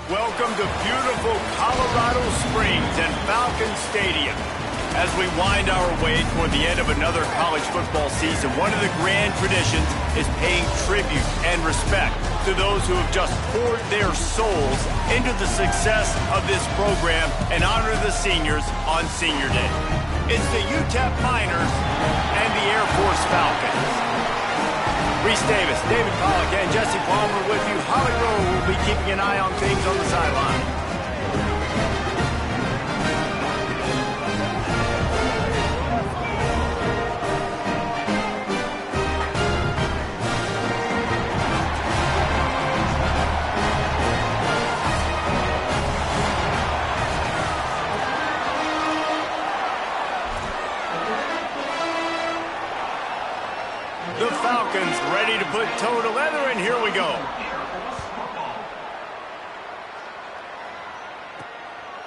Welcome to beautiful Colorado Springs and Falcon Stadium. As we wind our way toward the end of another college football season, one of the grand traditions is paying tribute and respect to those who have just poured their souls into the success of this program and honor the seniors on Senior Day. It's the Utep Miners and the Air Force Falcons. Reese Davis, David Pollock, and Jesse Palmer with you. Holly Rowe will be keeping an eye on things on the sideline. The Falcons ready to put toe to leather, and here we go.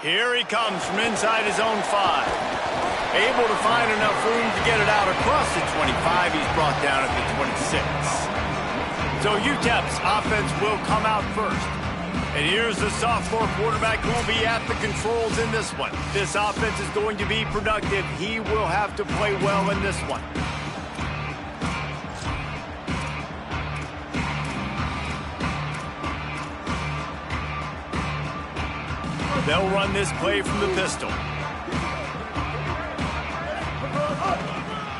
Here he comes from inside his own 5. Able to find enough room to get it out across the 25. He's brought down at the 26. So Utep's offense will come out first. And here's the sophomore quarterback who will be at the controls in this one. This offense is going to be productive. He will have to play well in this one. They'll run this play from the pistol.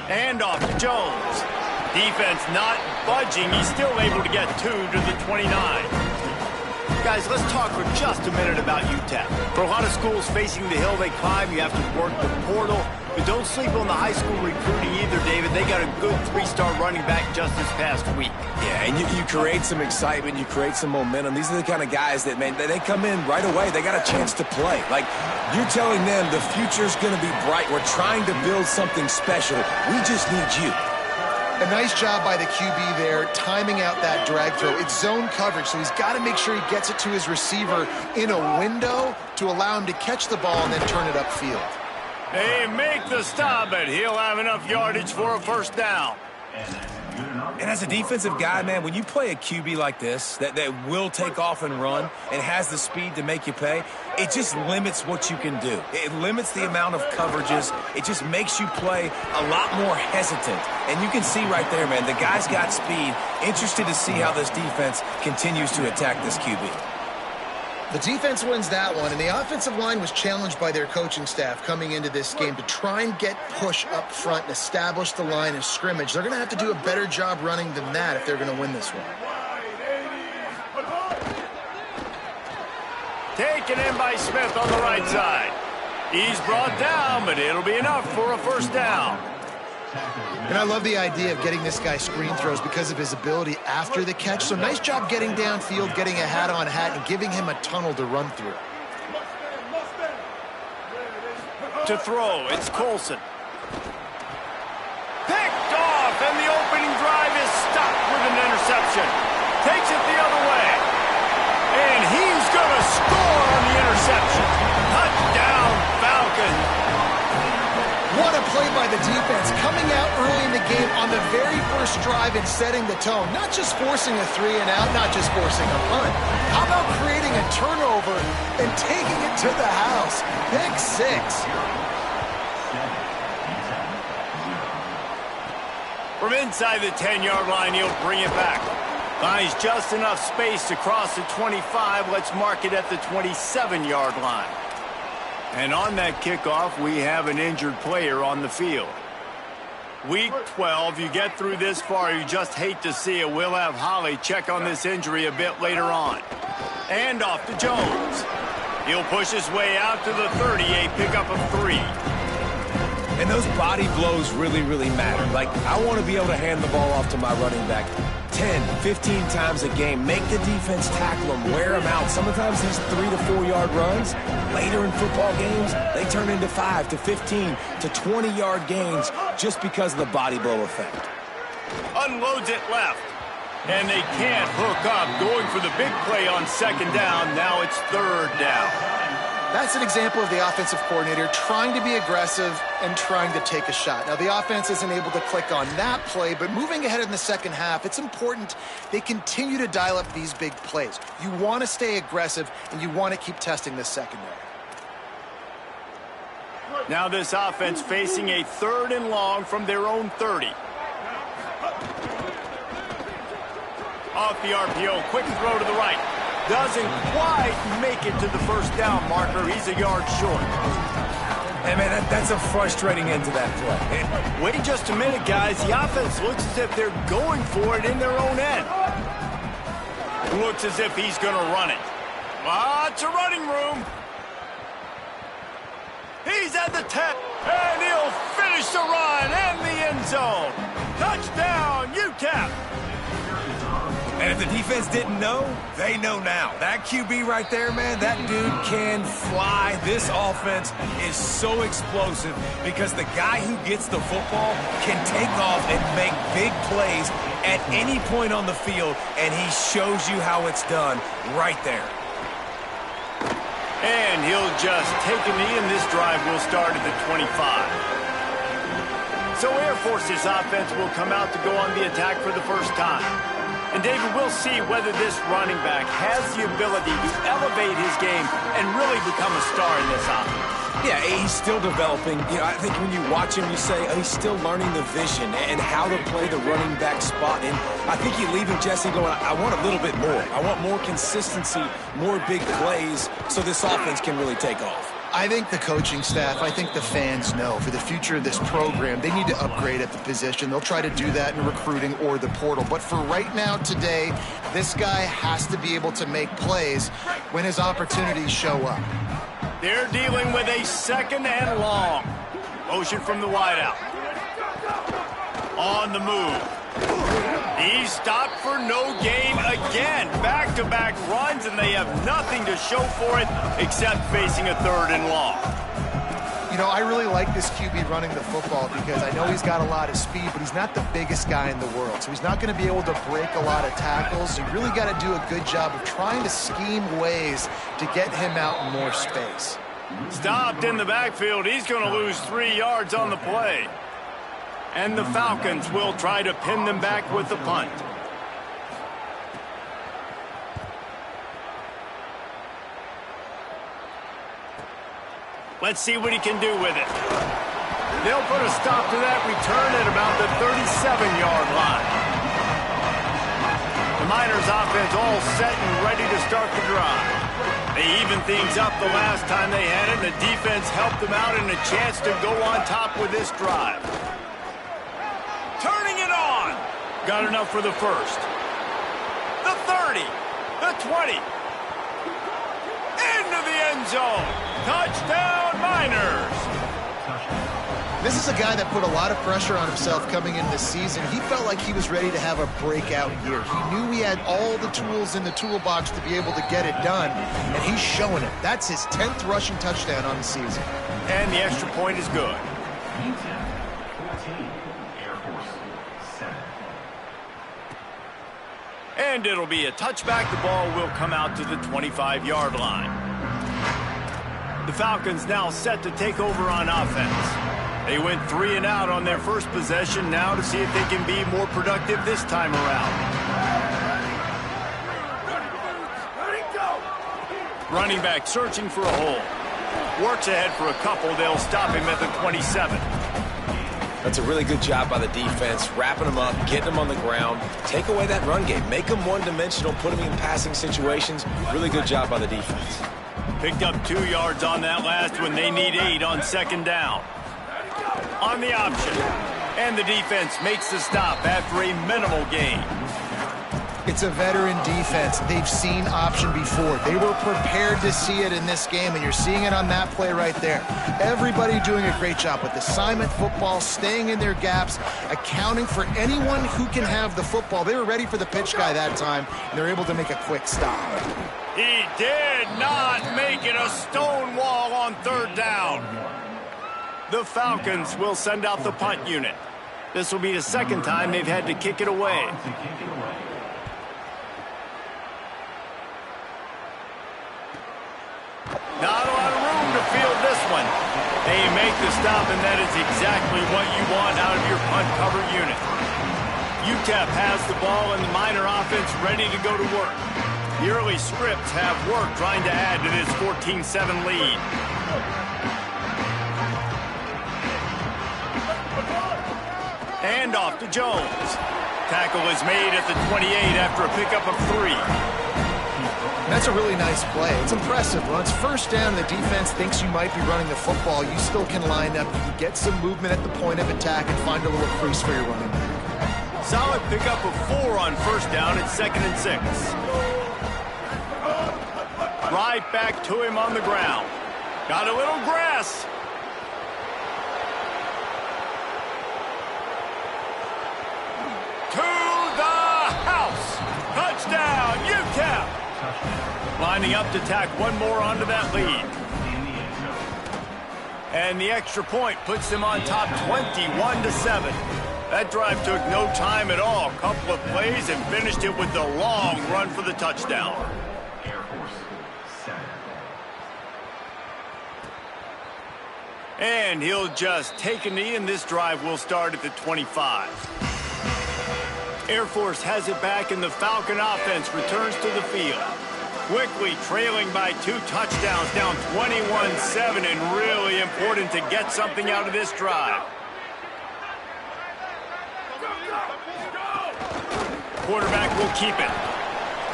And off to Jones. Defense not budging. He's still able to get 2 to the 29. Guys, let's talk for just a minute about UTEP. For a lot of schools facing the hill they climb, you have to work the portal. But don't sleep on the high school recruiting either, David. They got a good 3-star running back just this past week. Yeah, and you create some excitement, you create some momentum. These are the kind of guys that, man, they come in right away. They got a chance to play. Like, you're telling them the future's going to be bright. We're trying to build something special. We just need you. A nice job by the QB there, timing out that drag throw. It's zone coverage, so he's got to make sure he gets it to his receiver in a window to allow him to catch the ball and then turn it upfield. They make the stop, but he'll have enough yardage for a first down. And as a defensive guy, man, when you play a QB like this that will take off and run and has the speed to make you pay, it just limits what you can do. It limits the amount of coverages. It just makes you play a lot more hesitant. And you can see right there, man, the guy's got speed. Interested to see how this defense continues to attack this QB. The defense wins that one, and the offensive line was challenged by their coaching staff coming into this game to try and get push up front and establish the line of scrimmage. They're going to have to do a better job running than that if they're going to win this one. Taken in by Smith on the right side. He's brought down, but it'll be enough for a first down. And I love the idea of getting this guy screen throws because of his ability after the catch. So nice job getting downfield, getting a hat-on-hat, and giving him a tunnel to run through. To throw, it's Colson. Picked off, and the opening drive is stopped with an interception. Takes it the other way. And he's going to score on the interception. Touchdown, Falcons. What a play by the defense, coming out early in the game on the very first drive and setting the tone. Not just forcing a 3-and-out, not just forcing a punt. How about creating a turnover and taking it to the house? Pick 6. From inside the 10-yard line, he'll bring it back. Finds just enough space to cross the 25. Let's mark it at the 27-yard line. And on that kickoff, we have an injured player on the field. Week 12, you get through this far, you just hate to see it. We'll have Holly check on this injury a bit later on. And off to Jones. He'll push his way out to the 30, a pickup of 3. And those body blows really, really matter. Like, I want to be able to hand the ball off to my running back 10, 15 times a game. Make the defense tackle them, wear them out. Sometimes these 3 to 4 yard runs, later in football games, they turn into 5 to 15 to 20 yard gains just because of the body blow effect. Unloads it left. And they can't hook up. Going for the big play on second down. Now it's third down. That's an example of the offensive coordinator trying to be aggressive and trying to take a shot. Now, the offense isn't able to click on that play, but moving ahead in the second half, it's important they continue to dial up these big plays. You want to stay aggressive, and you want to keep testing this secondary. Now this offense facing a 3rd and long from their own 30. Off the RPO, quick throw to the right. Doesn't quite make it to the first down marker. He's a yard short. Hey, man, that's a frustrating end to that play. Wait just a minute, guys. The offense looks as if they're going for it in their own end. Looks as if he's going to run it. Lots of running room. He's at the 10, and he'll finish the run and the end zone. Touchdown, Utep. And if the defense didn't know, they know now. That QB right there, man, that dude can fly. This offense is so explosive because the guy who gets the football can take off and make big plays at any point on the field, and he shows you how it's done right there. And he'll just take a knee, and this drive will start at the 25. So Air Force's offense will come out to go on the attack for the first time. And, David, we'll see whether this running back has the ability to elevate his game and really become a star in this offense. Yeah, he's still developing. You know, I think when you watch him, you say, oh, he's still learning the vision and how to play the running back spot. And I think you leave him, Jesse, going, I want a little bit more. I want more consistency, more big plays so this offense can really take off. I think the coaching staff, I think the fans know for the future of this program, they need to upgrade at the position. They'll try to do that in recruiting or the portal. But for right now, today, this guy has to be able to make plays when his opportunities show up. They're dealing with a 2nd and long. Motion from the wideout. On the move. He's stopped for no gain again. Back-to-back runs, and they have nothing to show for it except facing a 3rd and long. You know, I really like this QB running the football because I know he's got a lot of speed, but he's not the biggest guy in the world. So he's not going to be able to break a lot of tackles. You really got to do a good job of trying to scheme ways to get him out in more space. Stopped in the backfield. He's going to lose 3 yards on the play. And the Falcons will try to pin them back with the punt. Let's see what he can do with it. They'll put a stop to that return at about the 37-yard line. The Miners offense all set and ready to start the drive. They evened things up the last time they had it. The defense helped them out and a chance to go on top with this drive. Turning it on. Got enough for the first. The 30. The 20. Into the end zone. Touchdown, Miners. This is a guy that put a lot of pressure on himself coming into this season. He felt like he was ready to have a breakout year. He knew he had all the tools in the toolbox to be able to get it done, and he's showing it. That's his 10th rushing touchdown on the season. And the extra point is good. And it'll be a touchback. The ball will come out to the 25-yard line. The Falcons now set to take over on offense. They went 3 and out on their first possession. Now to see if they can be more productive this time around. Running back searching for a hole. Works ahead for a couple. They'll stop him at the 27. That's a really good job by the defense, wrapping them up, getting them on the ground, take away that run game, make them one-dimensional, put them in passing situations. Really good job by the defense. Picked up 2 yards on that last one. They need 8 on 2nd down. On the option. And the defense makes the stop after a minimal gain. It's a veteran defense. They've seen option before. They were prepared to see it in this game, and you're seeing it on that play right there. Everybody doing a great job with assignment football, staying in their gaps, accounting for anyone who can have the football. They were ready for the pitch guy that time, and they're able to make a quick stop. He did not make it a stone wall on 3rd down. The Falcons will send out the punt unit. This will be the 2nd time they've had to kick it away. Not a lot of one. They make the stop, and that is exactly what you want out of your punt cover unit. Utep has the ball and the Miner offense ready to go to work. The early scripts have worked trying to add to this 14-7 lead. Handoff to Jones. Tackle is made at the 28 after a pickup of 3. That's a really nice play. It's impressive. When it's first down and the defense thinks you might be running the football, you still can line up. You can get some movement at the point of attack and find a little crease for your running back. Solid pickup of 4 on first down at 2nd and 6. Right back to him on the ground. Got a little grass. To the house. Touchdown, Utep. Lining up to tack one more onto that lead. And the extra point puts them on top 21-7. That drive took no time at all. Couple of plays and finished it with the long run for the touchdown. And he'll just take a knee, and this drive will start at the 25. Air Force has it back, and the Falcon offense returns to the field. Quickly trailing by 2 touchdowns, down 21-7, and really important to get something out of this drive. Quarterback will keep it.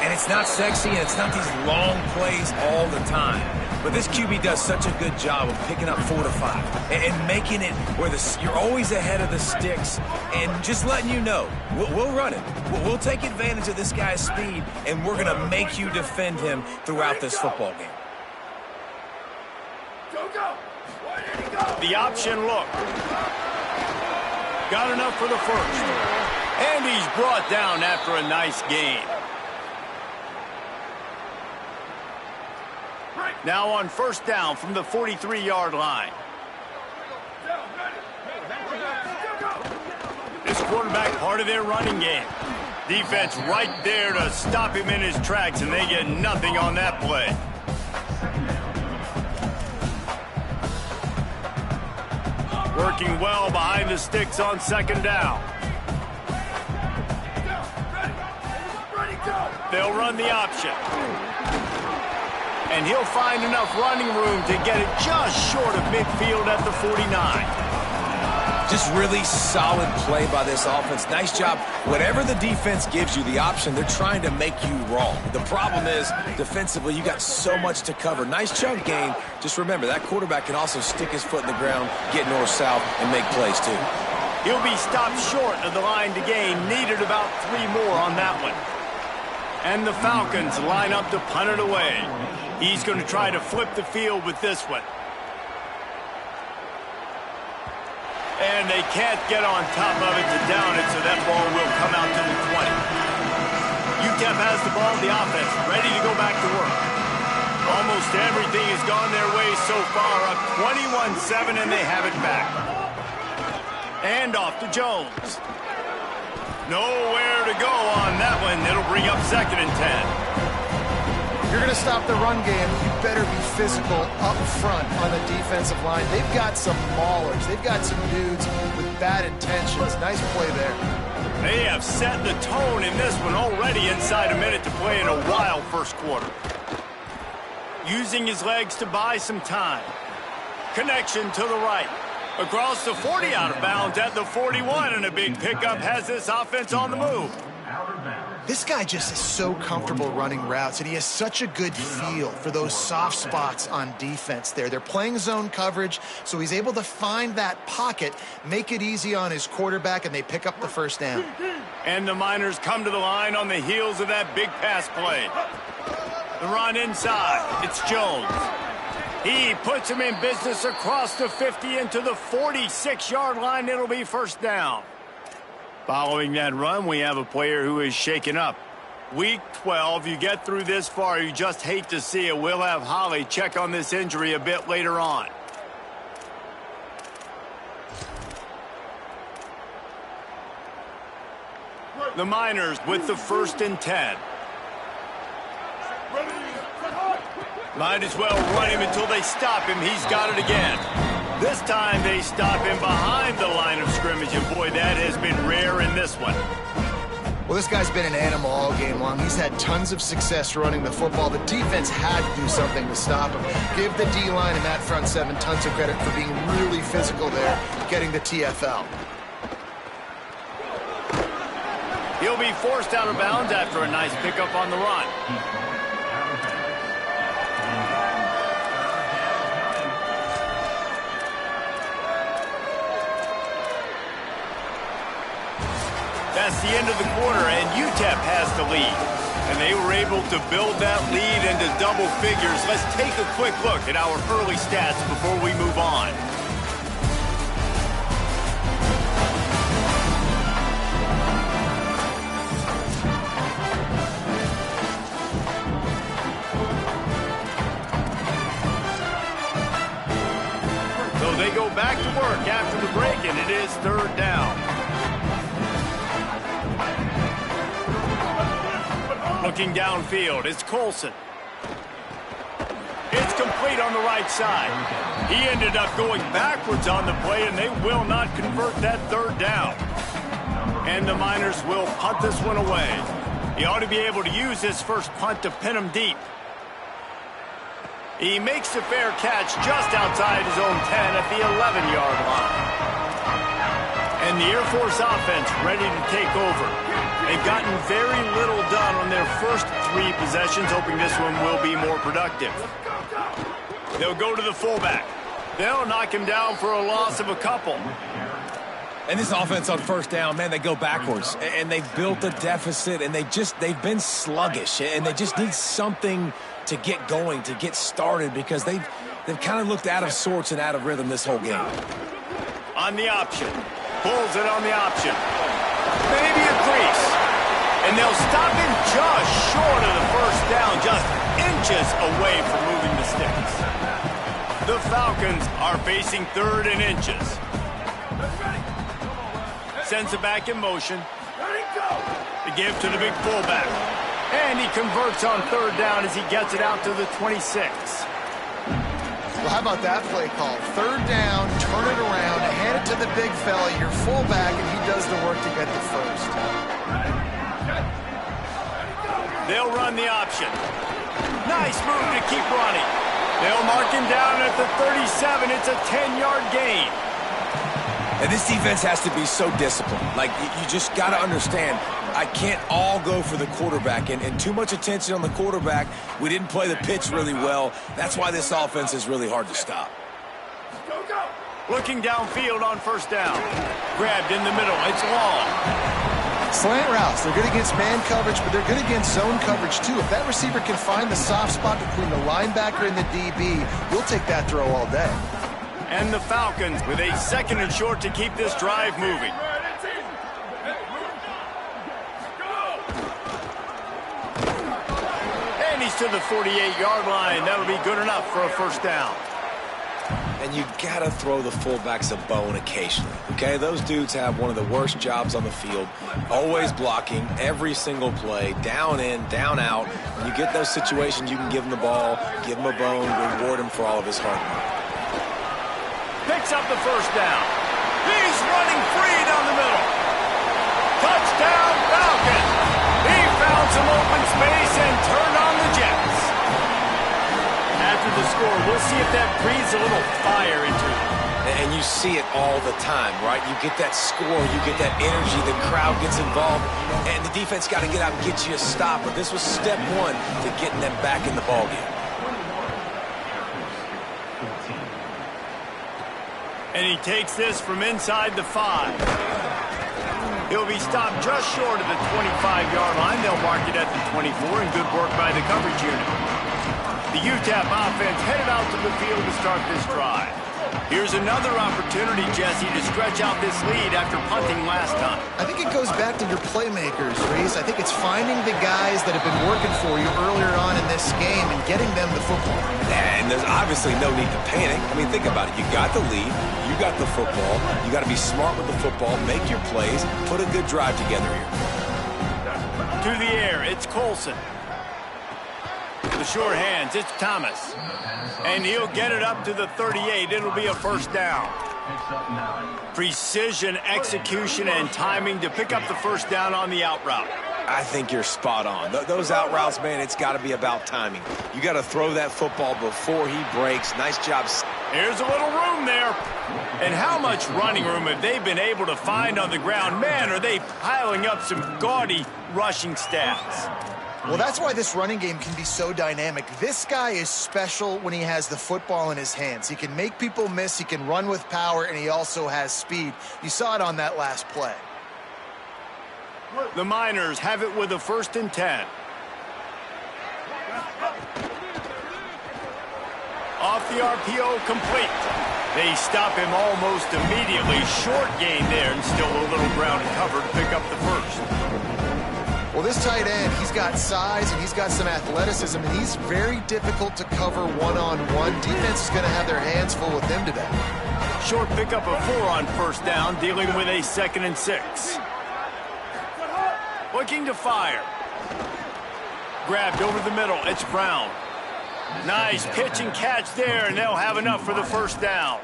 And it's not sexy, and it's not these long plays all the time. But this QB does such a good job of picking up 4 to 5 and making it where you're always ahead of the sticks and just letting you know, we'll run it. We'll take advantage of this guy's speed, and we're going to make you defend him throughout this football game. The option look. Got enough for the first. And he's brought down after a nice gain. Now on first down from the 43-yard line. This quarterback part of their running game. Defense right there to stop him in his tracks, and they get nothing on that play. Working well behind the sticks on second down. They'll run the option. And he'll find enough running room to get it just short of midfield at the 49. Just really solid play by this offense. Nice job. Whatever the defense gives you the option, they're trying to make you wrong. The problem is, defensively, you got so much to cover. Nice chunk gain. Just remember, that quarterback can also stick his foot in the ground, get north-south, and make plays too. He'll be stopped short of the line to gain. Needed about 3 more on that one. And the Falcons line up to punt it away. He's going to try to flip the field with this one. And they can't get on top of it to down it, so that ball will come out to the 20. Utep has the ball, the offense, ready to go back to work. Almost everything has gone their way so far, up 21-7, and they have it back. And off to Jones. Nowhere to go on that one. It'll bring up 2nd and 10. If you're going to stop the run game, you better be physical up front on the defensive line. They've got some maulers. They've got some dudes with bad intentions. Nice play there. They have set the tone in this one already inside a minute to play in a wild first quarter. Using his legs to buy some time. Connection to the right. Across the 40, out of bounds at the 41, and a big pickup has this offense on the move. This guy just is so comfortable running routes, and he has such a good feel for those soft spots on defense there. They're playing zone coverage, so he's able to find that pocket, make it easy on his quarterback, and they pick up the first down. And the Miners come to the line on the heels of that big pass play. The run inside. It's Jones. He puts him in business across the 50 into the 46-yard line. It'll be first down. Following that run, we have a player who is shaken up. Week 12, you get through this far, you just hate to see it. We'll have Holly check on this injury a bit later on. The Miners with the 1st and 10. Might as well run him until they stop him. He's got it again. This time they stop him behind the line of scrimmage, and boy, that has been rare in this one. Well, this guy's been an animal all game long. He's had tons of success running the football. The defense had to do something to stop him. Give the D-line and that front seven tons of credit for being really physical there, getting the TFL. He'll be forced out of bounds after a nice pickup on the run. That's the end of the quarter, and Utep has the lead. And they were able to build that lead into double figures. Let's take a quick look at our early stats before we move on. So they go back to work after the break, and it is third down. Looking downfield, it's Colson. It's complete on the right side. He ended up going backwards on the play, and they will not convert that third down. And the Miners will punt this one away. He ought to be able to use his first punt to pin him deep. He makes a fair catch just outside his own 10 at the 11-yard line. And the Air Force offense ready to take over. They've gotten very little done on their first three possessions, hoping this one will be more productive. They'll go to the fullback. They'll knock him down for a loss of a couple. And this offense on first down, man, they go backwards. And they've built a deficit, and they've been sluggish. And they just need something to get going, to get started, because they've kind of looked out of sorts and out of rhythm this whole game. On the option. Pulls it on the option. Maybe a crease. And they'll stop him just short of the first down, just inches away from moving the sticks. The Falcons are facing third and inches. Sends it back in motion. The give to the big fullback. And he converts on third down as he gets it out to the 26. Well, how about that play call? Third down, turn it around, hand it to the big fella, your fullback, and he does the work to get the first. They'll run the option. Nice move to keep running. They'll mark him down at the 37. It's a 10-yard gain. And this defense has to be so disciplined. Like, you just got to understand, I can't all go for the quarterback. And too much attention on the quarterback. We didn't play the pitch really well. That's why this offense is really hard to stop. Looking downfield on first down. Grabbed in the middle. It's long. Slant routes. They're good against man coverage, but they're good against zone coverage, too. If that receiver can find the soft spot between the linebacker and the DB, we'll take that throw all day. And the Falcons with a second and short to keep this drive moving. And he's to the 48-yard line. That'll be good enough for a first down. And you got to throw the fullbacks a bone occasionally, okay? Those dudes have one of the worst jobs on the field, always blocking every single play, down in, down out. When you get those situations, you can give them the ball, give them a bone, reward him for all of his hard work. Picks up the first down. He's running free down the middle. Touchdown, Falcons. He found some open space and turned on the Jets. After the score, we'll see if that breathes a little fire into it. And you see it all the time, right? You get that score, you get that energy, the crowd gets involved, and the defense got to get out and get you a stop. But this was step one to getting them back in the ballgame. And he takes this from inside the 5. He'll be stopped just short of the 25-yard line. They'll mark it at the 24, and good work by the coverage unit. The Utep offense headed out to the field to start this drive. Here's another opportunity, Jesse, to stretch out this lead after punting last time. I think it goes back to your playmakers, Reese. I think it's finding the guys that have been working for you earlier on in this game and getting them the football. And there's obviously no need to panic. I mean, think about it. You got the lead. You got the football. You got to be smart with the football. Make your plays. Put a good drive together here. To the air, it's Colson. The with sure hands. It's Thomas. And he'll get it up to the 38. It'll be a first down. Precision, execution, and timing to pick up the first down on the out route. I think you're spot on. Those out routes, man, it's got to be about timing. You got to throw that football before he breaks. Nice job. Here's a little room there. And how much running room have they been able to find on the ground? Man, are they piling up some gaudy rushing stats. Well, that's why this running game can be so dynamic. This guy is special when he has the football in his hands. He can make people miss, he can run with power, and he also has speed. You saw it on that last play. The Miners have it with a 1st and 10. Off the RPO, complete. They stop him almost immediately. Short gain there, and still a little ground cover to pick up the first. Well, this tight end, he's got size and he's got some athleticism, and he's very difficult to cover one-on-one. Defense is going to have their hands full with him today. Short pickup of 4 on first down, dealing with a 2nd and 6. Looking to fire. Grabbed over the middle. It's Brown. Nice pitch and catch there, and they'll have enough for the first down.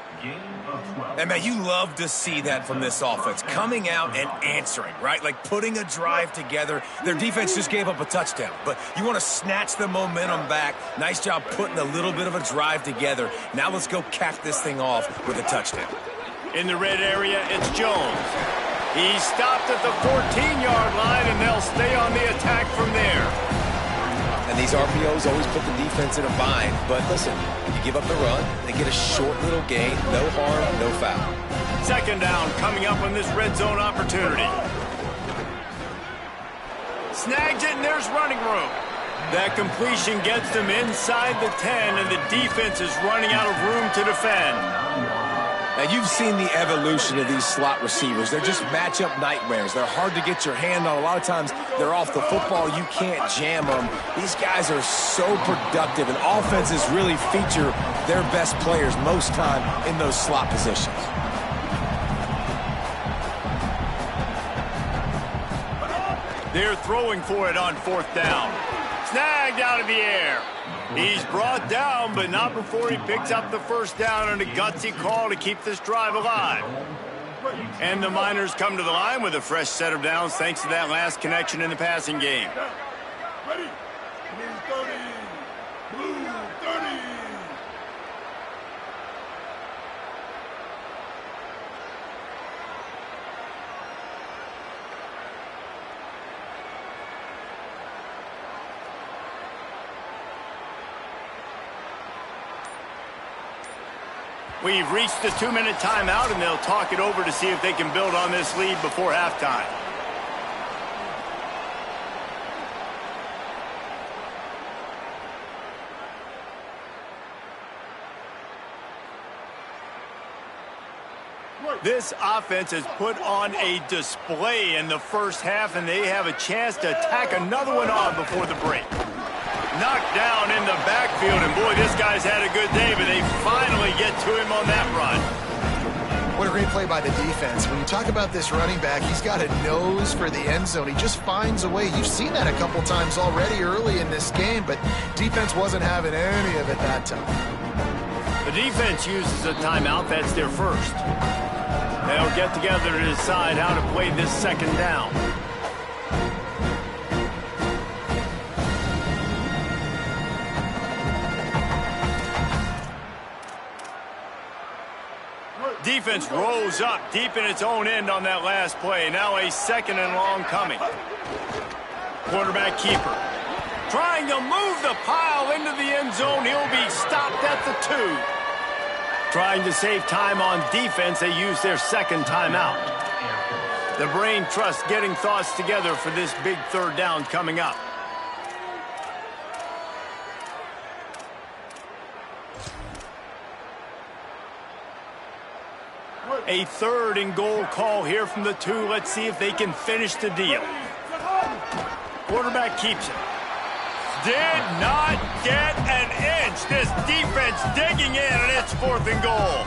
And, man, you love to see that from this offense. Coming out and answering, right? Like putting a drive together. Their defense just gave up a touchdown, but you want to snatch the momentum back. Nice job putting a little bit of a drive together. Now let's go cap this thing off with a touchdown. In the red area, it's Jones. He stopped at the 14-yard line, and they'll stay on the attack from there. And these RPOs always put the defense in a bind. But listen, you give up the run, they get a short little gain, no harm, no foul. 2nd down coming up on this red zone opportunity. Snags it, and there's running room. That completion gets them inside the 10, and the defense is running out of room to defend. Now, you've seen the evolution of these slot receivers. They're just matchup nightmares. They're hard to get your hand on. A lot of times, they're off the football. You can't jam them. These guys are so productive, and offenses really feature their best players most time in those slot positions. They're throwing for it on 4th down. Snagged out of the air. He's brought down, but not before he picks up the first down, and a gutsy call to keep this drive alive. And the Miners come to the line with a fresh set of downs thanks to that last connection in the passing game. Ready? Blue 30. Blue 30. We've reached the 2-minute timeout, and they'll talk it over to see if they can build on this lead before halftime. This offense has put on a display in the first half, and they have a chance to tack another one on before the break. Knocked down in the backfield, and boy, this guy's had a good day, but they finally get to him on that run. What a great play by the defense. When you talk about this running back, he's got a nose for the end zone. He just finds a way. You've seen that a couple times already early in this game, but defense wasn't having any of it that time. The defense uses a timeout. That's their first. They'll get together to decide how to play this 2nd down. Defense rose up deep in its own end on that last play. Now a 2nd and long coming. Quarterback keeper. Trying to move the pile into the end zone. He'll be stopped at the 2. Trying to save time on defense, they use their 2nd timeout. The brain trust getting thoughts together for this big 3rd down coming up. A 3rd and goal call here from the 2. Let's see if they can finish the deal. Quarterback keeps it. Did not get an inch. This defense digging in, and it's 4th and goal.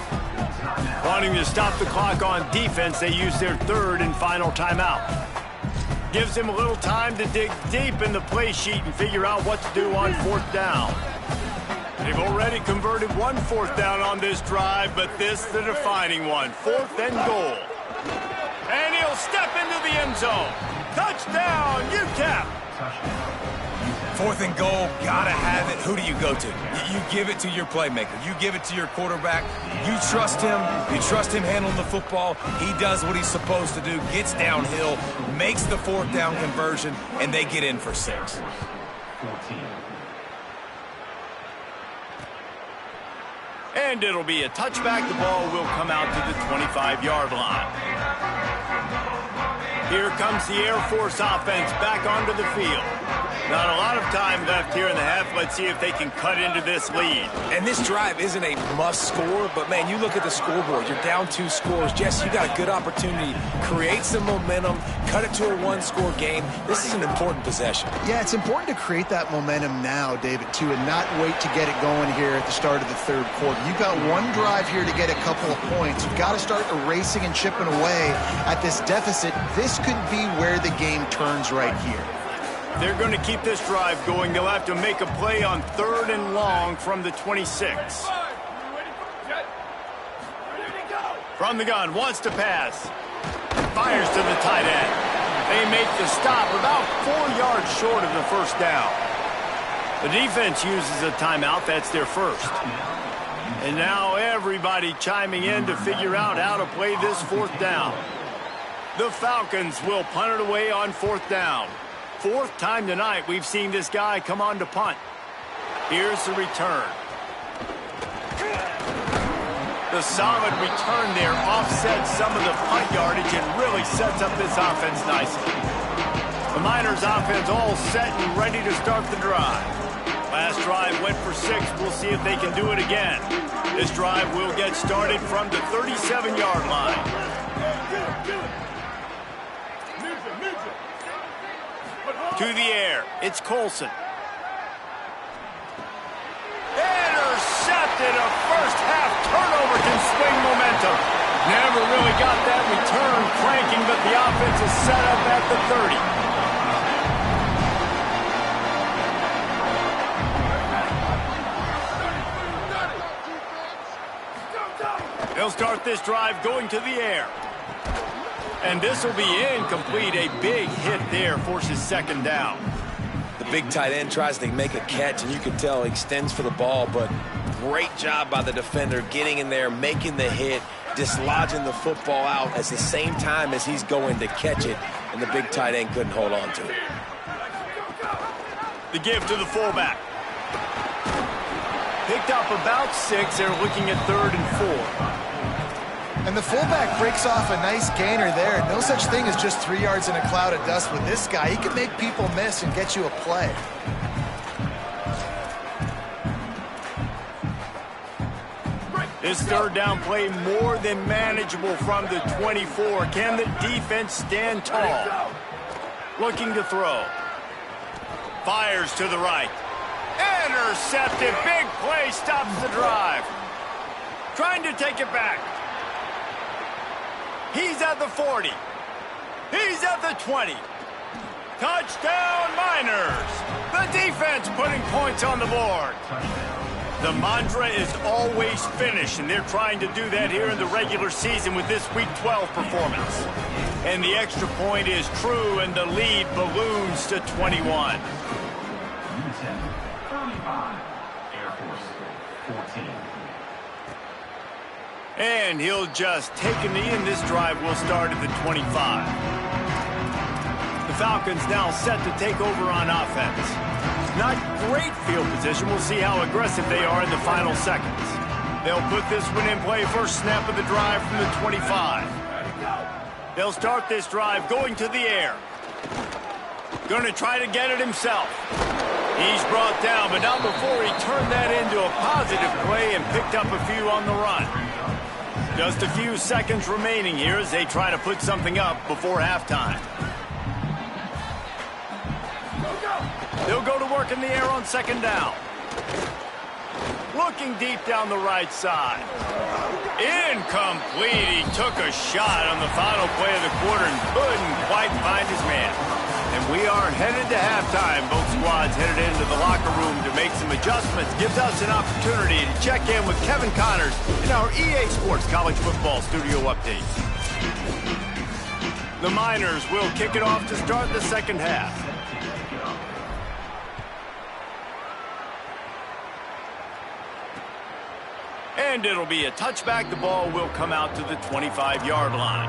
Wanting to stop the clock on defense, they use their 3rd and final timeout. Gives him a little time to dig deep in the play sheet and figure out what to do on 4th down. They've already converted one 4th down on this drive, but this the defining one. 4th and goal. And he'll step into the end zone. Touchdown, Utep! 4th and goal, gotta have it. Who do you go to? You give it to your playmaker. You give it to your quarterback. You trust him. You trust him handling the football. He does what he's supposed to do, gets downhill, makes the 4th down conversion, and they get in for 6. And it'll be a touchback. The ball will come out to the 25-yard line. Here comes the Air Force offense back onto the field. Not a lot of time left here in the half. Let's see if they can cut into this lead. And this drive isn't a must score, but, man, you look at the scoreboard. You're down 2 scores. Jesse, you got a good opportunity. Create some momentum. Cut it to a 1-score game. This is an important possession. Yeah, it's important to create that momentum now, David, too, and not wait to get it going here at the start of the 3rd quarter. You've got one drive here to get a couple of points. You've got to start erasing and chipping away at this deficit. This could be where the game turns right here. They're going to keep this drive going. They'll have to make a play on 3rd and long from the 26. From the gun, wants to pass. Fires to the tight end. They make the stop about 4 yards short of the 1st down. The defense uses a timeout. That's their first. And now everybody chiming in to figure out how to play this 4th down. The Falcons will punt it away on 4th down. 4th time tonight we've seen this guy come on to punt. Here's the return. The solid return there offsets some of the punt yardage and really sets up this offense nicely. The Miners offense all set and ready to start the drive. Last drive went for 6. We'll see if they can do it again. This drive will get started from the 37-yard line. To the air, it's Colson. Intercepted. A first-half turnover can swing momentum. Never really got that return cranking, but the offense is set up at the 30. They'll start this drive going to the air. And this will be incomplete. A big hit there forces 2nd down. The big tight end tries to make a catch, and you can tell he extends for the ball, but great job by the defender getting in there, making the hit, dislodging the football out at the same time as he's going to catch it, and the big tight end couldn't hold on to it. The give to the fullback. Picked up about 6. They're looking at 3rd and 4. And the fullback breaks off a nice gainer there. No such thing as just 3 yards in a cloud of dust with this guy. He can make people miss and get you a play. This 3rd down play more than manageable from the 24. Can the defense stand tall? Looking to throw. Fires to the right. Intercepted. Big play stops the drive. Trying to take it back. He's at the 40. He's at the 20. Touchdown, Miners. The defense putting points on the board. The mantra is always finish, and they're trying to do that here in the regular season with this Week 12 performance. And the extra point is true, and the lead balloons to 21. Utep, 35. Air Force, 14. And he'll just take a knee, and this drive will start at the 25. The Falcons now set to take over on offense. Not great field position. We'll see how aggressive they are in the final seconds. They'll put this one in play. First snap of the drive from the 25. They'll start this drive going to the air. Going to try to get it himself. He's brought down, but not before he turned that into a positive play and picked up a few on the run. Just a few seconds remaining here as they try to put something up before halftime. They'll go to work in the air on 2nd down. Looking deep down the right side. Incomplete. He took a shot on the final play of the quarter and couldn't quite find his man. We are headed to halftime. Both squads headed into the locker room to make some adjustments. Gives us an opportunity to check in with Kevin Connors in our EA Sports College Football Studio Update. The Miners will kick it off to start the second half. And it'll be a touchback. The ball will come out to the 25-yard line.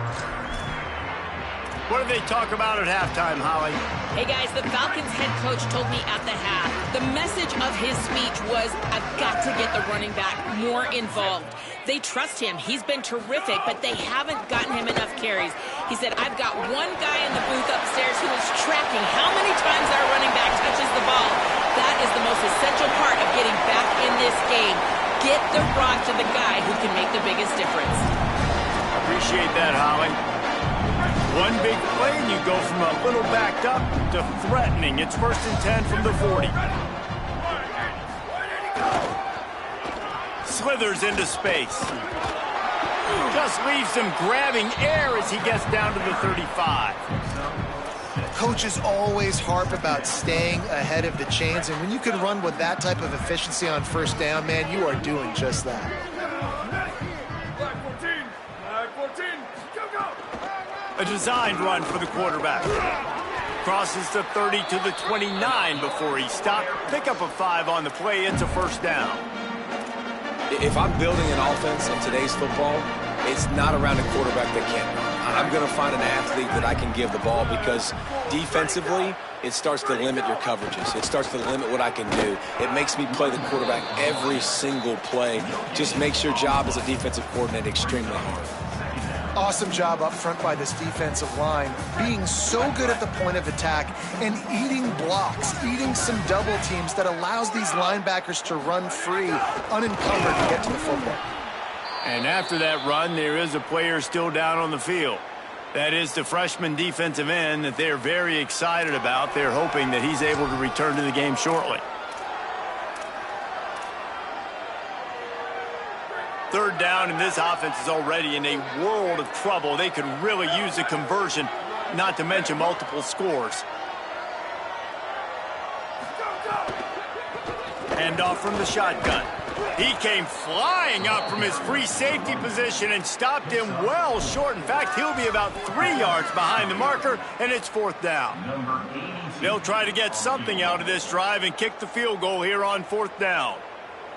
What did they talk about at halftime, Holly? Hey, guys, the Falcons head coach told me at the half, the message of his speech was, I've got to get the running back more involved. They trust him. He's been terrific, but they haven't gotten him enough carries. He said, I've got one guy in the booth upstairs who is tracking how many times our running back touches the ball. That is the most essential part of getting back in this game. Get the rock to the guy who can make the biggest difference. Appreciate that, Holly. One big play, and you go from a little backed up to threatening. It's 1st and 10 from the 40. Slithers into space. Just leaves him grabbing air as he gets down to the 35. Coaches always harp about staying ahead of the chains, and when you can run with that type of efficiency on 1st down, man, you are doing just that. A designed run for the quarterback. Crosses the 30 to the 29 before he stopped. Pick up a 5 on the play. It's a 1st down. If I'm building an offense in today's football, it's not around a quarterback that can't run. I'm going to find an athlete that I can give the ball because defensively, it starts to limit your coverages. It starts to limit what I can do. It makes me play the quarterback every single play. Just makes your job as a defensive coordinator extremely hard. Awesome job up front by this defensive line, being so good at the point of attack and eating blocks, eating some double teams that allows these linebackers to run free, unencumbered to get to the football. And after that run, there is a player still down on the field. That is the freshman defensive end that they're very excited about. They're hoping that he's able to return to the game shortly. 3rd down, and this offense is already in a world of trouble. They could really use a conversion, not to mention multiple scores. Handoff from the shotgun. He came flying up from his free safety position and stopped him well short. In fact, he'll be about 3 yards behind the marker, and it's 4th down. They'll try to get something out of this drive and kick the field goal here on 4th down.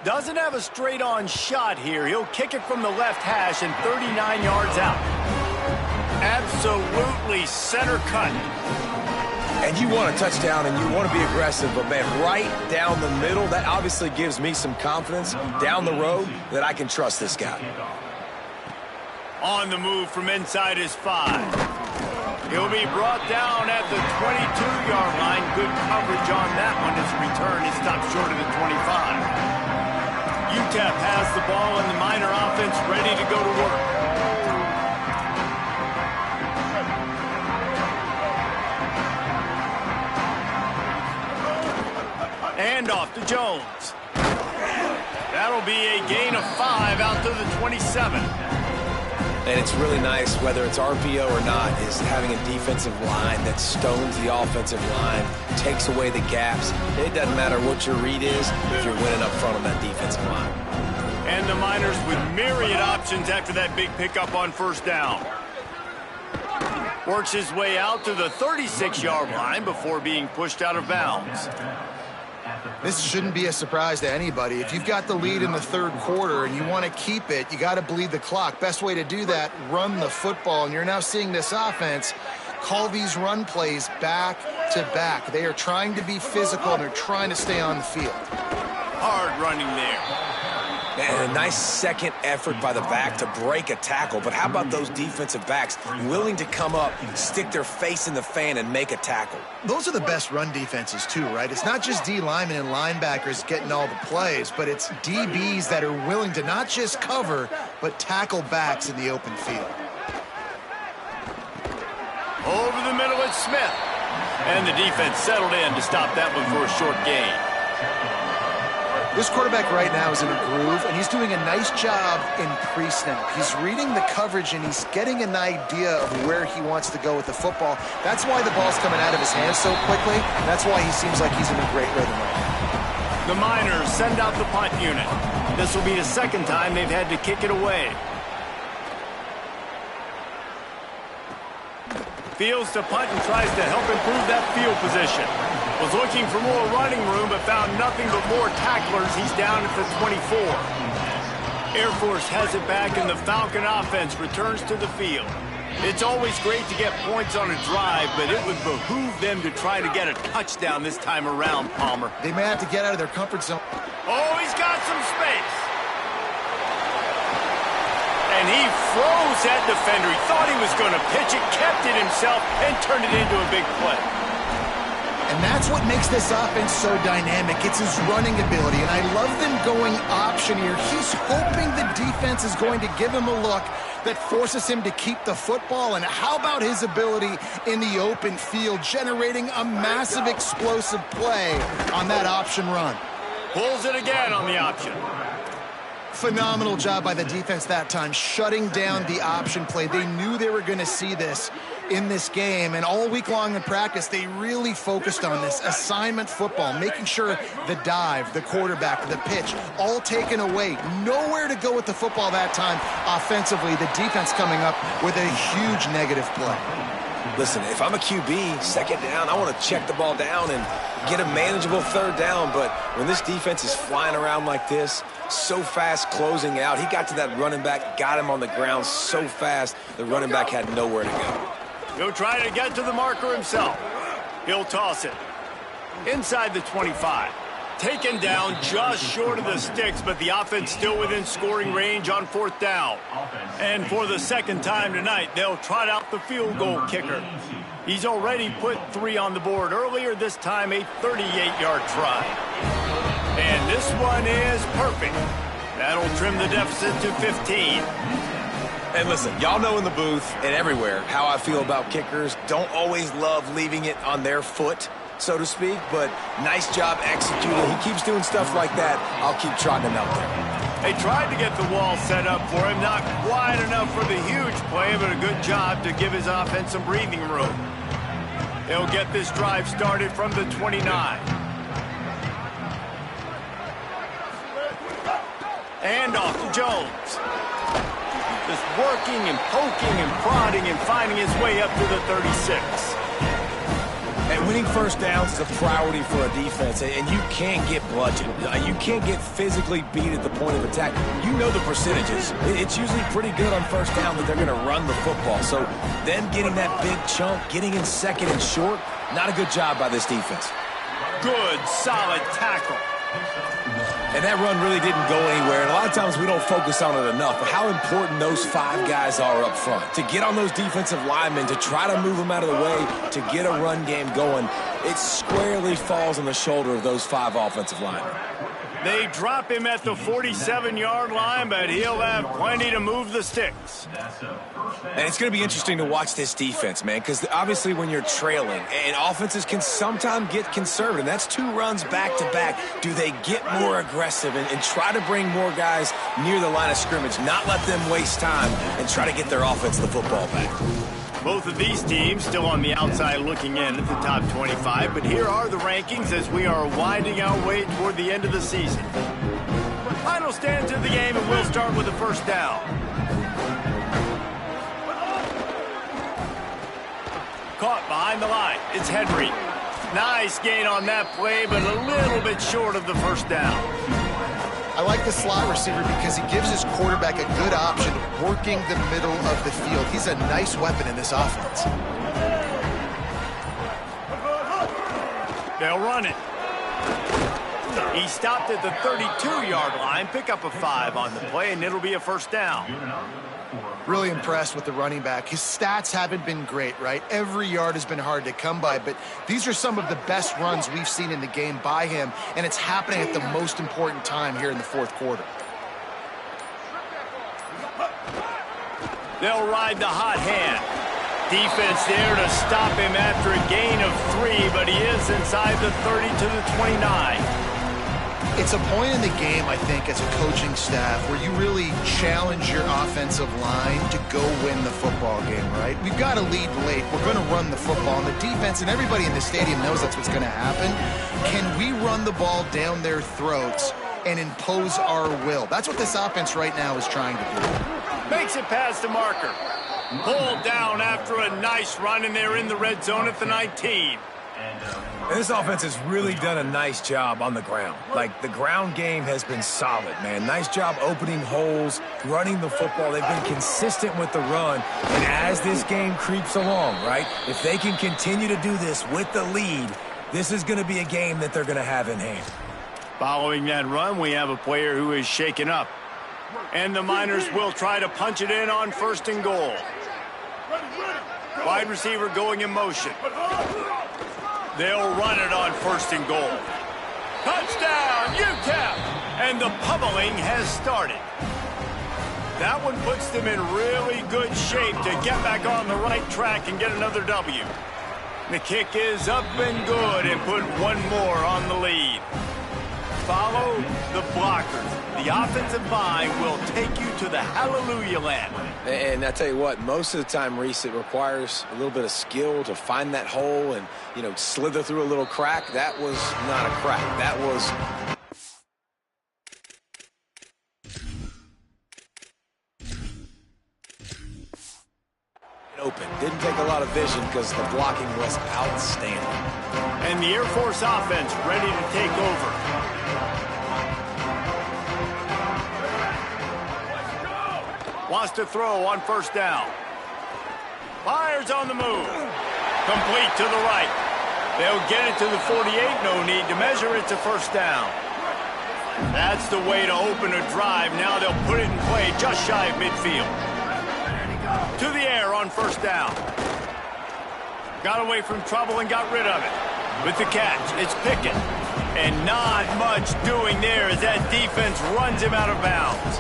Doesn't have a straight-on shot here. He'll kick it from the left hash and 39 yards out. Absolutely center cut. And you want a touchdown and you want to be aggressive, but, man, right down the middle, that obviously gives me some confidence down the road that I can trust this guy. On the move from inside his 5. He'll be brought down at the 22-yard line. Good coverage on that one. His return is stopped short of the 25. Utep has the ball and the Miner offense ready to go to work. Handoff to Jones. That'll be a gain of 5 out to the 27. And it's really nice, whether it's RPO or not, is having a defensive line that stones the offensive line, takes away the gaps. It doesn't matter what your read is if you're winning up front on that defensive line. And the Miners with myriad options after that big pickup on 1st down. Works his way out to the 36-yard line before being pushed out of bounds. This shouldn't be a surprise to anybody. If you've got the lead in the 3rd quarter and you want to keep it, you got to bleed the clock. Best way to do that, run the football. And you're now seeing this offense call these run plays back to back. They are trying to be physical and they're trying to stay on the field. Hard running there. And a nice second effort by the back to break a tackle. But how about those defensive backs willing to come up, stick their face in the fan, and make a tackle? Those are the best run defenses too, right? It's not just D linemen and linebackers getting all the plays, but it's DBs that are willing to not just cover, but tackle backs in the open field. Over the middle, it's Smith. And the defense settled in to stop that one for a short gain. This quarterback right now is in a groove, and he's doing a nice job in pre-snap. He's reading the coverage, and he's getting an idea of where he wants to go with the football. That's why the ball's coming out of his hands so quickly. That's why he seems like he's in a great rhythm right now. The Miners send out the punt unit. This will be the second time they've had to kick it away. Fields to punt and tries to help improve that field position. Was looking for more running room, but found nothing but more tacklers. He's down at the 24. Air Force has it back, and the Falcon offense returns to the field. It's always great to get points on a drive, but it would behoove them to try to get a touchdown this time around, Palmer. They may have to get out of their comfort zone. Oh, he's got some space. And he froze that defender. He thought he was going to pitch it, kept it himself, and turned it into a big play. And that's what makes this offense so dynamic. It's his running ability, and I love them going option here. He's hoping the defense is going to give him a look that forces him to keep the football. And how about his ability in the open field, generating a massive explosive play on that option run? Pulls it again on the option. Phenomenal job by the defense that time, shutting down the option play. They knew they were going to see this in this game, and all week long in practice, they really focused on this assignment football, making sure the dive, the quarterback, the pitch, all taken away. Nowhere to go with the football that time offensively. The defense coming up with a huge negative play. Listen, if I'm a QB, second down, I want to check the ball down and get a manageable third down. But when this defense is flying around like this, so fast closing out, he got to that running back, got him on the ground so fast, the running back had nowhere to go. He'll try to get to the marker himself. He'll toss it. Inside the 25. Taken down just short of the sticks, but the offense still within scoring range on fourth down. And for the second time tonight, they'll trot out the field goal kicker. He's already put 3 on the board earlier, this time a 38-yard try. And this one is perfect. That'll trim the deficit to 15. And listen, y'all know in the booth and everywhere how I feel about kickers. Don't always love leaving it on their foot, so to speak, but nice job executing. He keeps doing stuff like that. I'll keep trotting him out there. They tried to get the wall set up for him. Not quite enough for the huge play, but a good job to give his offense some breathing room. They'll get this drive started from the 29. And off to Jones. Just working and poking and prodding and finding his way up to the 36. And winning first downs is a priority for a defense, and you can't get bludgeoned. You can't get physically beat at the point of attack. You know the percentages. It's usually pretty good on first down that they're going to run the football. So them getting that big chunk, getting in second and short, not a good job by this defense. Good, solid tackle. And that run really didn't go anywhere. And a lot of times we don't focus on it enough, but how important those 5 guys are up front. To get on those defensive linemen, to try to move them out of the way, to get a run game going, it squarely falls on the shoulder of those 5 offensive linemen. They drop him at the 47-yard line, but he'll have plenty to move the sticks. And it's going to be interesting to watch this defense, man, because obviously when you're trailing, and offenses can sometimes get conservative. That's 2 runs back-to-back. Do they get more aggressive and try to bring more guys near the line of scrimmage, not let them waste time, and try to get their offense the football back? Both of these teams still on the outside looking in at the top 25, but here are the rankings as we are winding our way toward the end of the season. Final stands of the game, and we'll start with the first down. Caught behind the line. It's Henry. Nice gain on that play, but a little bit short of the first down. I like the slot receiver because he gives his quarterback a good option working the middle of the field. He's a nice weapon in this offense. They'll run it. He stopped at the 32-yard line. Pick up a 5 on the play, and it'll be a first down. Really impressed with the running back. His stats haven't been great, right? Every yard has been hard to come by, but these are some of the best runs we've seen in the game by him, and it's happening at the most important time here in the fourth quarter. They'll ride the hot hand. Defense there to stop him after a gain of 3, but he is inside the 30 to the 29. It's a point in the game, I think, as a coaching staff where you really challenge your offensive line to go win the football game, right? We've got to lead late. We're going to run the football. And the defense and everybody in the stadium knows that's what's going to happen. Can we run the ball down their throats and impose our will? That's what this offense right now is trying to do. Makes it past the marker. Pulled down after a nice run, and they're in the red zone at the 19. And this offense has really done a nice job on the ground. Like, the ground game has been solid, man. Nice job opening holes, running the football. They've been consistent with the run. And as this game creeps along, right, if they can continue to do this with the lead, this is going to be a game that they're going to have in hand. Following that run, we have a player who is shaken up. And the Miners will try to punch it in on 1st and goal. Wide receiver going in motion. They'll run it on 1st and goal. Touchdown, Utep! And the pummeling has started. That one puts them in really good shape to get back on the right track and get another W. The kick is up and good and put one more on the lead. Follow the blockers. The offensive line will take you to the hallelujah land. And I tell you what, most of the time, Reese, it requires a little bit of skill to find that hole and, you know, slither through a little crack. That was not a crack. That was open. Didn't take a lot of vision because the blocking was outstanding. And the Air Force offense ready to take over. Wants to throw on 1st down. Fires on the move. Complete to the right. They'll get it to the 48. No need to measure it to 1st down. That's the way to open a drive. Now they'll put it in play just shy of midfield. To the air on 1st down. Got away from trouble and got rid of it. With the catch, it's Pickett. And not much doing there as that defense runs him out of bounds.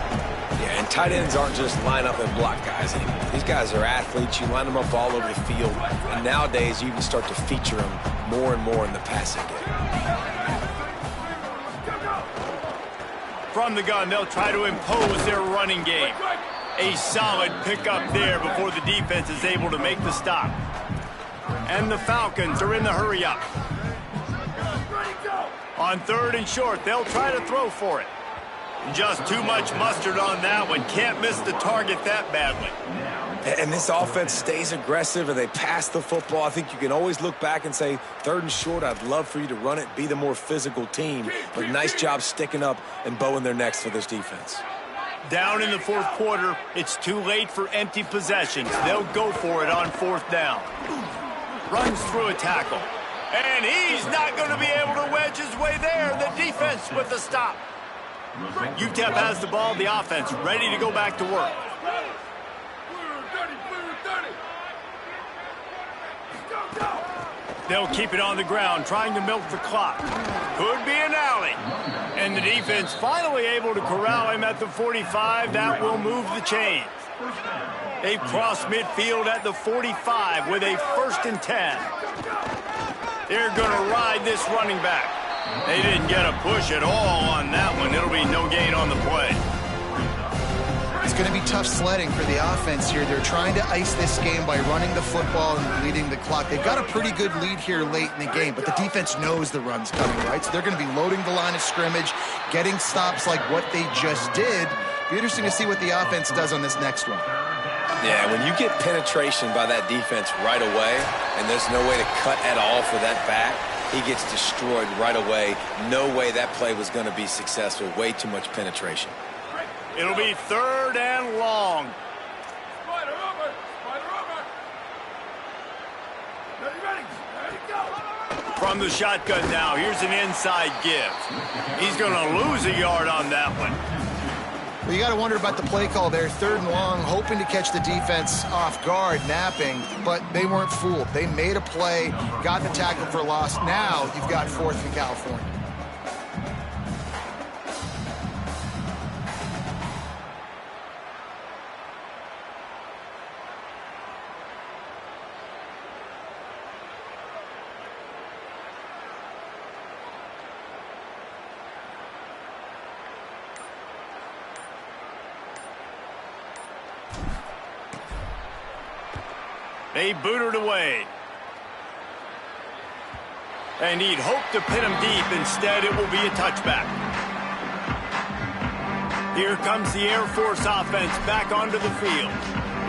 Yeah, and tight ends aren't just line up and block guys anymore. These guys are athletes. You line them up all over the field. And nowadays, you can start to feature them more and more in the passing game. From the gun, they'll try to impose their running game. A solid pickup there before the defense is able to make the stop. And the Falcons are in the hurry-up. On 3rd and short, they'll try to throw for it. Just too much mustard on that one. Can't miss the target that badly. And this offense stays aggressive and they pass the football. I think you can always look back and say, 3rd and short, I'd love for you to run it, be the more physical team. But nice job sticking up and bowing their necks for this defense. Down in the 4th quarter, it's too late for empty possessions. They'll go for it on 4th down. Runs through a tackle. And he's not going to be able to wedge his way there. The defense with the stop. Utep has the ball, the offense ready to go back to work. They'll keep it on the ground, trying to milk the clock. Could be an alley. And the defense finally able to corral him at the 45. That will move the chains. They've crossed midfield at the 45 with a 1st and 10. They're going to ride this running back. They didn't get a push at all on that one. It'll be no gain on the play. It's going to be tough sledding for the offense here. They're trying to ice this game by running the football and bleeding the clock. They've got a pretty good lead here late in the game, but the defense knows the run's coming, right? So they're going to be loading the line of scrimmage, getting stops like what they just did. Be interesting to see what the offense does on this next one. Yeah, when you get penetration by that defense right away, and there's no way to cut at all for that back, he gets destroyed right away. No way that play was going to be successful. Way too much penetration. It'll be 3rd and long. From the shotgun now, here's an inside give. He's going to lose a yard on that one. Well, you got to wonder about the play call there. 3rd and long, hoping to catch the defense off guard, napping, but they weren't fooled. They made a play, got the tackle for loss. Now you've got 4th and California. They boot it away. And he'd hope to pin him deep. Instead, it will be a touchback. Here comes the Air Force offense back onto the field.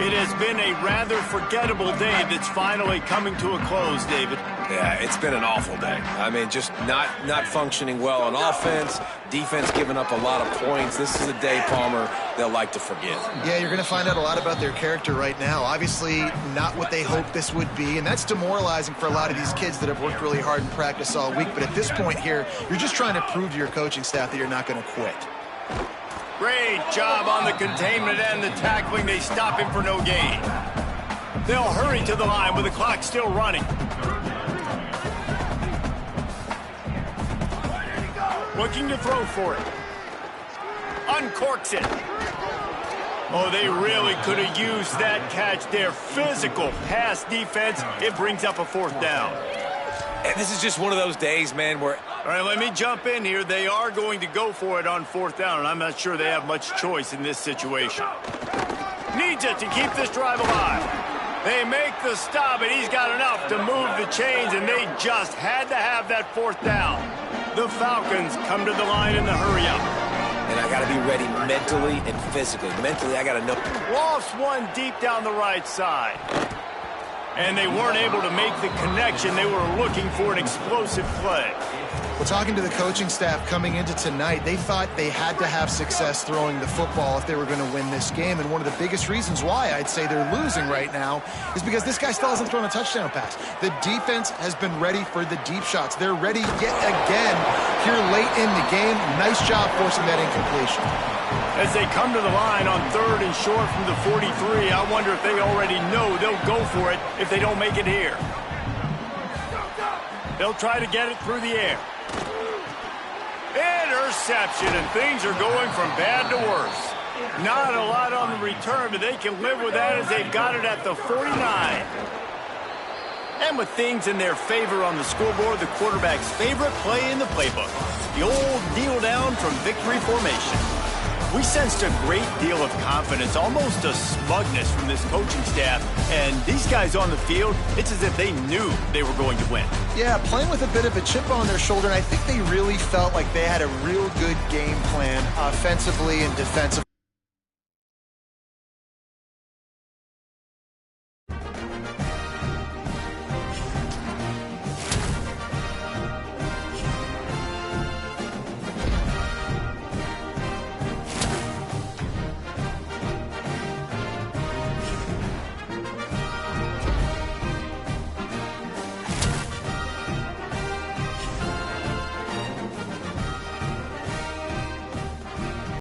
It has been a rather forgettable day that's finally coming to a close, David. Yeah, it's been an awful day. I mean, just not functioning well on offense, defense giving up a lot of points. This is a day, Palmer, they'll like to forget. Yeah, you're going to find out a lot about their character right now. Obviously, not what they hoped this would be, and that's demoralizing for a lot of these kids that have worked really hard in practice all week. But at this point here, you're just trying to prove to your coaching staff that you're not going to quit. Great job on the containment and the tackling. They stop him for no gain. They'll hurry to the line with the clock still running. Looking to throw for it. Uncorks it. Oh, they really could have used that catch there. Physical pass defense. It brings up a fourth down. And this is just one of those days, man, where... All right, let me jump in here. They are going to go for it on fourth down, and I'm not sure they have much choice in this situation. Needs it to keep this drive alive. They make the stop, and he's got enough to move the chains, and they just had to have that fourth down. The Falcons come to the line in the hurry-up. And I got to be ready mentally and physically. Mentally, I got to know. Lost one deep down the right side. And they weren't able to make the connection. They were looking for an explosive play. Well, talking to the coaching staff coming into tonight, they thought they had to have success throwing the football if they were going to win this game. And one of the biggest reasons why I'd say they're losing right now is because this guy still hasn't thrown a touchdown pass. The defense has been ready for the deep shots. They're ready yet again here late in the game. Nice job forcing that incompletion. As they come to the line on third and short from the 43, I wonder if they already know they'll go for it if they don't make it here. They'll try to get it through the air. Interception, and things are going from bad to worse. Not a lot on the return, but they can live with that as they've got it at the 49. And with things in their favor on the scoreboard, the quarterback's favorite play in the playbook, the old kneel down from victory formation. We sensed a great deal of confidence, almost a smugness from this coaching staff. And these guys on the field, it's as if they knew they were going to win. Yeah, playing with a bit of a chip on their shoulder, and I think they really felt like they had a real good game plan offensively and defensively.